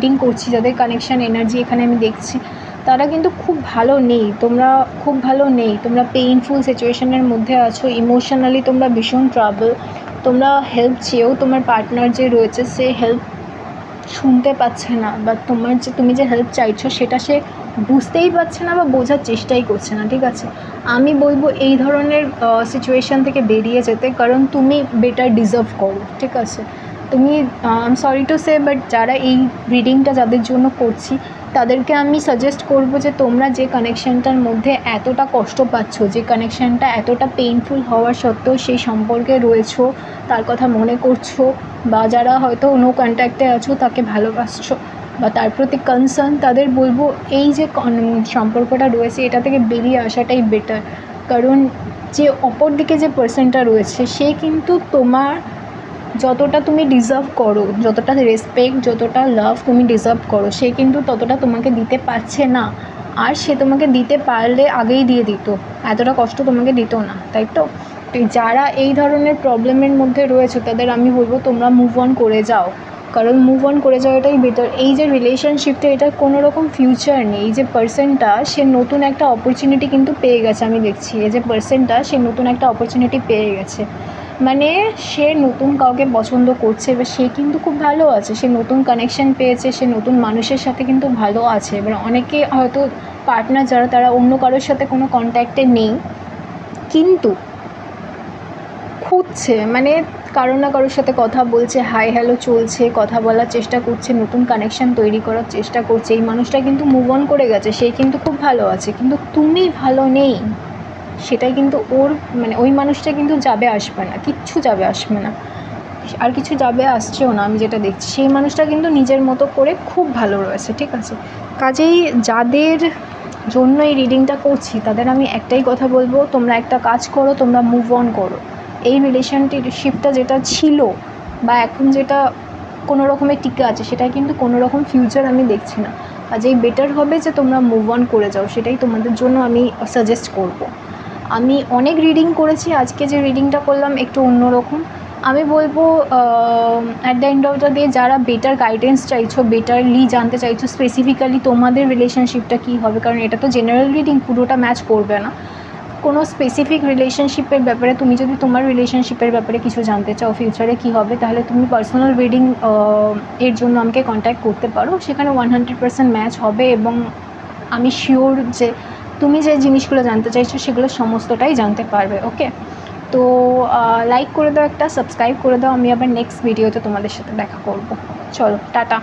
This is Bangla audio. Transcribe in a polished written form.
রিডিং করছি, যাদের কানেকশান এনার্জি এখানে আমি দেখছি, তারা কিন্তু খুব ভালো নেই। তোমরা খুব ভালো নেই, তোমরা পেইনফুল সিচুয়েশনের মধ্যে আছো, ইমোশনালি তোমরা ভীষণ ট্রাবল। তোমরা হেল্প চেয়েও তোমার পার্টনার যে রয়েছে সে হেল্প শুনতে পাচ্ছে না, বা তুমি যে হেল্প চাইছো সেটা সে বুঝতেই পারছে না বা বোঝার চেষ্টাই করছে না। ঠিক আছে, আমি বলবো এই ধরনের সিচুয়েশান থেকে বেরিয়ে যেতে, কারণ তুমি বেটার ডিজার্ভ করো। ঠিক আছে, তুমি I am sorry to say, but যারা এই রিডিংটা যাদের জন্য করছি তাদেরকে আমি সাজেস্ট করবো যে তোমরা যে কানেকশানটার মধ্যে এতটা কষ্ট পাচ্ছ, যে কানেকশানটা এতটা পেইনফুল হওয়ার সত্ত্বেও সেই সম্পর্কে রয়েছো, তার কথা মনে করছো, বা যারা হয়তো নো কন্ট্যাক্টে আছো তাকে ভালোবাসছো বা তার প্রতি কনসার্ন, তাদের বলবো এই যে সম্পর্কটা রয়েছে এটা থেকে বেরিয়ে আসাটাই বেটার। কারণ যে অপর দিকে যে পার্সনটা রয়েছে সে কিন্তু তোমার যতটা তুমি ডিজার্ভ করো, যতটা রেসপেক্ট, যতটা লাভ তুমি ডিজার্ভ করো, সে কিন্তু ততটা তোমাকে দিতে পারছে না। আর সে তোমাকে দিতে পারলে আগেই দিয়ে দিত, এতটা কষ্ট তোমাকে দিত না, তাই তো? যারা এই ধরনের প্রবলেমের মধ্যে রয়েছে তাদের আমি বলবো তোমরা মুভ অন করে যাও, কারণ মুভ অন করে যাওয়াটাই বেটার। এই যে রিলেশনশিপটা, এটার কোনো রকম ফিউচার নেই। এই যে পার্সনটা সে নতুন একটা অপরচুনিটি কিন্তু পেয়ে গেছে, আমি দেখছি এই যে পার্সনটা সে নতুন একটা অপরচুনিটি পেয়ে গেছে, মানে সে নতুন কাউকে পছন্দ করছে, এবার সে কিন্তু খুব ভালো আছে, সে নতুন কানেকশান পেয়েছে, সে নতুন মানুষের সাথে কিন্তু ভালো আছে। এবার অনেকে হয়তো পার্টনার যারা তারা অন্য কারোর সাথে কোনো কন্ট্যাক্টে নেই, কিন্তু খুঁজছে, মানে কারো না কারোর সাথে কথা বলছে, হাই হ্যালো চলছে, কথা বলার চেষ্টা করছে, নতুন কানেকশান তৈরি করার চেষ্টা করছে। এই মানুষটা কিন্তু মুভ অন করে গেছে, সে কিন্তু খুব ভালো আছে, কিন্তু তুমি ভালো নেই, সেটাই কিন্তু ওর মানে ওই মানুষটা কিন্তু যাবে আসবে না, কিচ্ছু যাবে আসবে না, আর কিছু যাবে আসছেও না আমি যেটা দেখছি। সেই মানুষটা কিন্তু নিজের মতো করে খুব ভালো রয়েছে। ঠিক আছে, কাজেই যাদের জন্য এই রিডিংটা করছি তাদের আমি একটাই কথা বলবো, তোমরা একটা কাজ করো, তোমরা মুভ অন করো। এই রিলেশনশিপটা যেটা ছিল বা এখন যেটা কোনো রকমের টিকে আছে, সেটা কিন্তু কোনো রকম ফিউচার আমি দেখছি না। কাজেই বেটার হবে যে তোমরা মুভ অন করে যাও, সেটাই তোমাদের জন্য আমি সাজেস্ট করব। আমি অনেক রিডিং করেছি, আজকে যে রিডিংটা করলাম একটু অন্যরকম। আমি বলবো at the end of the day যারা বেটার গাইডেন্স চাইছো, বেটারলি জানতে চাইছো স্পেসিফিক্যালি তোমাদের রিলেশনশিপটা কী হবে, কারণ এটা তো জেনারেল রিডিং, পুরোটা ম্যাচ করবে না। কোনো স্পেসিফিক রিলেশনশিপের ব্যাপারে তুমি যদি তোমার রিলেশনশিপের ব্যাপারে কিছু জানতে চাও, ফিউচারে কী হবে, তাহলে তুমি পার্সোনাল রিডিং এর জন্য আমাকে কন্ট্যাক্ট করতে পারো। সেখানে 100% ম্যাচ হবে, এবং আমি শিওর যে তুমি যে জিনিসগুলো জানতে চাইছো সেগুলো সমস্তটাই জানতে পারবে। ওকে, তো লাইক করে দাও, একটা সাবস্ক্রাইব করে দাও। আমি আবার নেক্সট ভিডিওতে তোমাদের সাথে দেখা করব। চলো, টাটা।